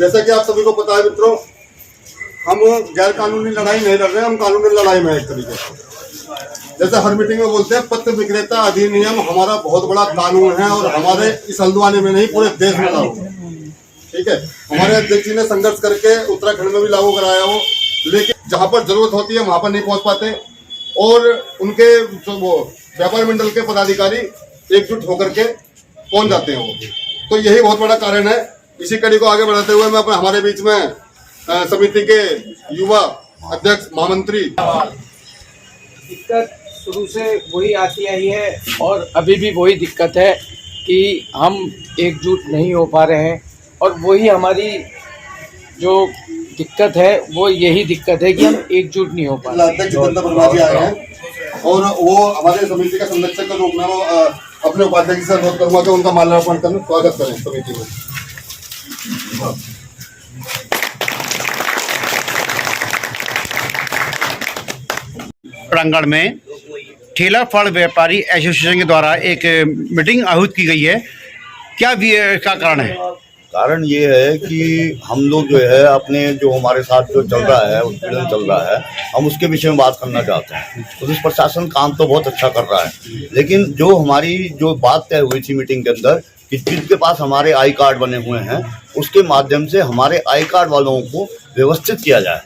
जैसा कि आप सभी को पता है मित्रों, हम गैर कानूनी लड़ाई नहीं लड़ रहे हैं, हम कानूनी लड़ाई में एक तरीके से। जैसे हर मीटिंग में बोलते हैं, पत्र विक्रेता अधिनियम हमारा बहुत बड़ा कानून है और हमारे इस हल्द्वानी में नहीं पूरे देश में लागू है। ठीक है, हमारे अध्यक्ष जी ने संघर्ष करके उत्तराखंड में भी लागू कराया हो, लेकिन जहां पर जरूरत होती है वहां पर नहीं पहुंच पाते और उनके जो वो व्यापार मंडल के पदाधिकारी एकजुट होकर के पहुंच जाते हैं वो। तो यही बहुत बड़ा कारण है। इसी कड़ी को आगे बढ़ाते हुए मैं हमारे बीच में समिति के युवा अध्यक्ष महामंत्री, दिक्कत शुरू से वही आती आई है और अभी भी वही दिक्कत है कि हम एकजुट नहीं हो पा रहे हैं और वही हमारी जो दिक्कत है वो यही दिक्कत है कि हम एकजुट नहीं हो पा रहे। अध्यक्ष जितेंद्र वर्मा जी आए हैं और वो हमारे समिति का संरक्षक का रूप में अपने उपाध्यक्ष से अनुरोध करूंगा कि उनका माल्यार्पण करने स्वागत करें समिति में। प्रांगण में ठेला फल व्यापारी एसोसिएशन के द्वारा एक मीटिंग आहूत की गई है। क्या इसका कारण है? कारण ये है कि हम लोग जो है अपने जो हमारे साथ जो चल रहा है, उत्पीड़न चल रहा है, हम उसके विषय में बात करना चाहते हैं। पुलिस प्रशासन काम तो बहुत अच्छा कर रहा है, लेकिन जो हमारी जो बात तय हुई थी मीटिंग के अंदर कि जिनके पास हमारे आई कार्ड बने हुए हैं उसके माध्यम से हमारे आई कार्ड वालों को व्यवस्थित किया जाए,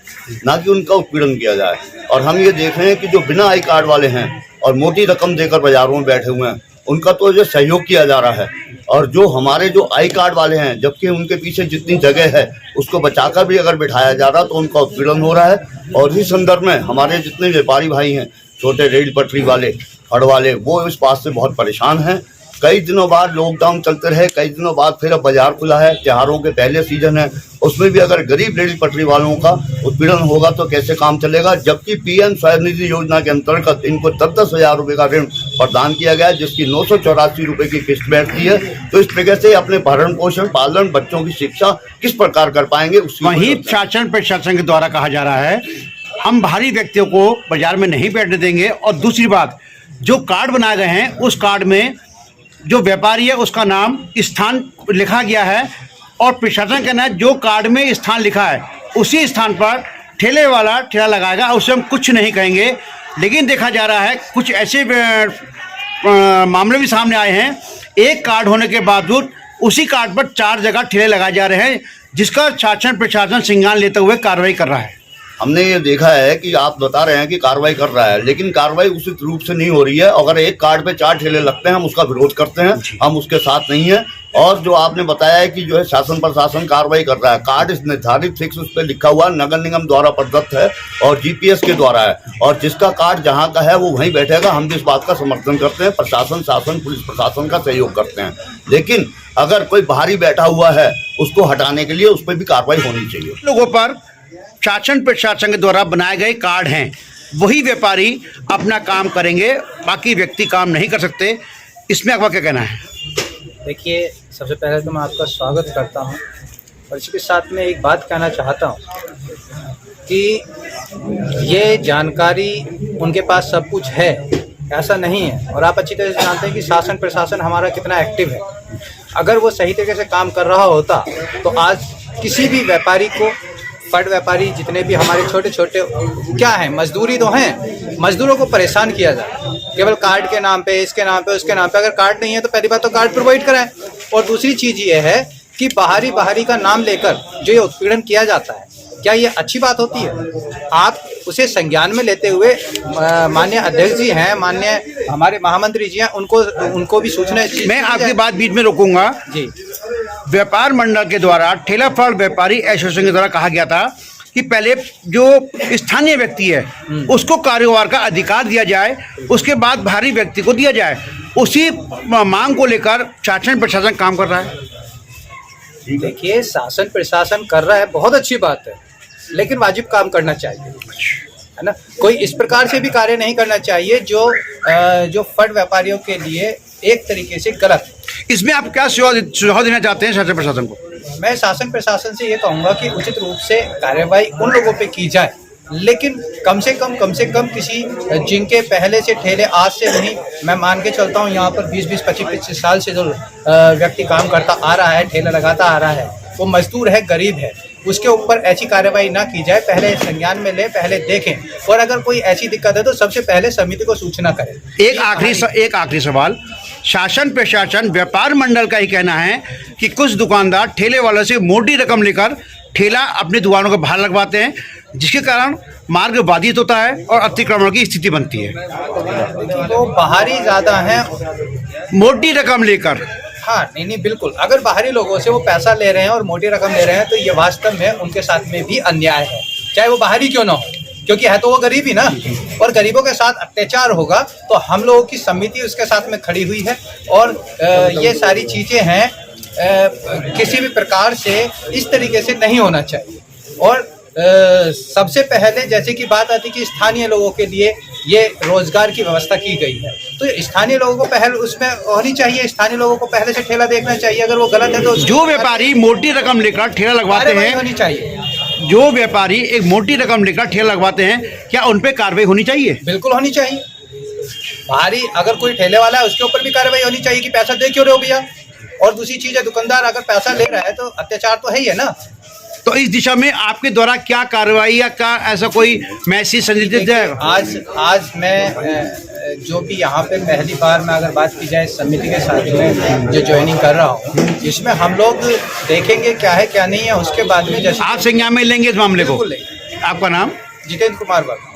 ना कि उनका उत्पीड़न किया जाए। और हम ये देख रहे हैं कि जो बिना आई कार्ड वाले हैं और मोटी रकम देकर बाजारों में बैठे हुए हैं, उनका तो जो सहयोग किया जा रहा है, और जो हमारे जो आई कार्ड वाले हैं, जबकि उनके पीछे जितनी जगह है उसको बचाकर भी अगर बिठाया जा रहा तो उनका उत्पीड़न हो रहा है। और इस संदर्भ में हमारे जितने व्यापारी भाई हैं, छोटे रेल पटरी वाले, फड़ वाले, वो इस बात से बहुत परेशान हैं। कई दिनों बाद लॉकडाउन चलते रहे, कई दिनों बाद फिर अब बाजार खुला है, त्योहारों के पहले सीजन है, उसमें भी अगर गरीब रेल पटरी वालों का उत्पीड़न होगा तो कैसे काम चलेगा। जबकि पीएम स्वनिधि योजना के अंतर्गत इनको 10-10 हज़ार रुपये का ऋण प्रदान किया गया है, जिसकी 984 रुपये की किस्त बैठती है। तो इस प्रकार से अपने भरण पोषण, पालन, बच्चों की शिक्षा किस प्रकार कर पाएंगे। वहीं शासन प्रशासन के द्वारा कहा जा रहा है हम बाहरी व्यक्तियों को बाजार में नहीं बैठने देंगे, और दूसरी बात, जो कार्ड बनाए गए हैं उस कार्ड में जो व्यापारी है उसका नाम, स्थान लिखा गया है, और प्रशासन कहना है जो कार्ड में स्थान लिखा है उसी स्थान पर ठेले वाला ठेला लगाएगा, उससे हम कुछ नहीं कहेंगे। लेकिन देखा जा रहा है कुछ ऐसे मामले भी सामने आए हैं, एक कार्ड होने के बावजूद उसी कार्ड पर 4 जगह ठेले लगाए जा रहे हैं, जिसका शासन प्रशासन संज्ञान लेते हुए कार्रवाई कर रहा है। हमने ये देखा है कि आप बता रहे हैं कि कार्रवाई कर रहा है, लेकिन कार्रवाई उचित रूप से नहीं हो रही है। अगर एक कार्ड पे 4 ठेले लगते हैं हम उसका विरोध करते हैं, हम उसके साथ नहीं हैं। और जो आपने बताया है कि जो है शासन प्रशासन कार्रवाई कर रहा है, कार्ड इस निर्धारित फिक्स उस पर लिखा हुआ नगर निगम द्वारा प्रदत्त है और जीपीएस के द्वारा है, और जिसका कार्ड जहाँ का है वो वहीं बैठेगा। हम भी इस बात का समर्थन करते हैं, प्रशासन, शासन, पुलिस प्रशासन का सहयोग करते हैं। लेकिन अगर कोई बाहरी बैठा हुआ है उसको हटाने के लिए उस पर भी कार्रवाई होनी चाहिए। लोगों पर शासन प्रशासन के द्वारा बनाए गए कार्ड हैं, वही व्यापारी अपना काम करेंगे, बाकी व्यक्ति काम नहीं कर सकते। इसमें आपका क्या कहना है? देखिए, सबसे पहले तो मैं आपका स्वागत करता हूं, और इसके साथ में एक बात कहना चाहता हूं कि ये जानकारी उनके पास सब कुछ है, ऐसा नहीं है। और आप अच्छी तरह से जानते हैं कि शासन प्रशासन हमारा कितना एक्टिव है। अगर वो सही तरीके से काम कर रहा होता तो आज किसी भी व्यापारी को, फड़ व्यापारी जितने भी हमारे छोटे छोटे क्या हैं, मजदूरी तो हैं, मजदूरों को परेशान किया जाए केवल कार्ड के नाम पे, इसके नाम पे, उसके नाम पे। अगर कार्ड नहीं है तो पहली बात तो कार्ड प्रोवाइड कराएं, और दूसरी चीज़ ये है कि बाहरी का नाम लेकर जो ये उत्पीड़न किया जाता है, क्या ये अच्छी बात होती है? आप उसे संज्ञान में लेते हुए माननीय अध्यक्ष जी हैं, माननीय हमारे महामंत्री जी हैं, उनको भी सूचना। मैं आपकी बात बीच में रोकूंगा जी। व्यापार मंडल के द्वारा ठेला फल व्यापारी एसोसिएशन के द्वारा कहा गया था कि पहले जो स्थानीय व्यक्ति है उसको कारोबार का अधिकार दिया जाए, उसके बाद बाहरी व्यक्ति को दिया जाए। उसी मांग को लेकर शासन प्रशासन काम कर रहा है। देखिए, शासन प्रशासन कर रहा है, बहुत अच्छी बात है, लेकिन वाजिब काम करना चाहिए, है ना। कोई इस प्रकार से भी कार्य नहीं करना चाहिए जो फड़ व्यापारियों के लिए एक तरीके से गलत है। इसमें आप क्या सुझाव देना चाहते हैं शासन प्रशासन को? मैं शासन प्रशासन से ये कहूँगा कि उचित रूप से कार्यवाही उन लोगों पे की जाए, लेकिन कम से कम किसी जिनके पहले से ठेले आज से नहीं, मैं मान के चलता हूँ यहाँ पर 20-25 साल से जो व्यक्ति काम करता आ रहा है, ठेला लगाता आ रहा है, वो मजदूर है, गरीब है, उसके ऊपर ऐसी कार्रवाई ना की जाए। पहले संज्ञान में ले, पहले देखें, और अगर कोई ऐसी दिक्कत है तो सबसे पहले समिति को सूचना करें। एक आखिरी सवाल, शासन प्रशासन व्यापार मंडल का ही कहना है कि कुछ दुकानदार ठेले वालों से मोटी रकम लेकर ठेला अपनी दुकानों के बाहर लगवाते हैं, जिसके कारण मार्ग बाधित होता है और अतिक्रमण की स्थिति बनती है। तो बाहरी ज़्यादा हैं, मोटी रकम लेकर। हाँ, नहीं बिल्कुल, अगर बाहरी लोगों से वो पैसा ले रहे हैं और मोटी रकम ले रहे हैं तो ये वास्तव में उनके साथ में भी अन्याय है, चाहे वो बाहरी क्यों ना हो, क्योंकि है तो वो गरीब ही ना। और गरीबों के साथ अत्याचार होगा तो हम लोगों की समिति उसके साथ में खड़ी हुई है, और ये सारी चीज़ें हैं किसी भी प्रकार से इस तरीके से नहीं होना चाहिए। और सबसे पहले जैसे कि बात आती कि स्थानीय लोगों के लिए ये रोजगार की व्यवस्था की गई है, तो स्थानीय लोगों को पहल उसमें होनी चाहिए, स्थानीय लोगों को पहले से ठेला देखना चाहिए। अगर वो गलत है तो जो व्यापारी मोटी रकम लेकर ठेला लगवाते हैं, होनी चाहिए। जो व्यापारी एक मोटी रकम लेकर ठेला लगवाते हैं, क्या उन पे कार्रवाई होनी चाहिए? बिल्कुल होनी चाहिए। बाहरी अगर कोई ठेले वाला है उसके ऊपर भी कार्रवाई होनी चाहिए कि पैसा दे क्यों रहे हो भैया। और दूसरी चीज है, दुकानदार अगर पैसा ले रहा है तो अत्याचार तो है ही है ना। तो इस दिशा में आपके द्वारा क्या कार्रवाई या क्या ऐसा कोई मैसेज संदेश है? आज मैं जो भी यहाँ पे पहली बार में अगर बात की जाए समिति के साथ में जो ज्वाइनिंग कर रहा हूँ, इसमें हम लोग देखेंगे क्या है क्या नहीं है। उसके बाद में जैसे आप संज्ञान में लेंगे इस मामले को? बिल्कुल लेंगे। आपका नाम? जितेंद्र कुमार वर्मा।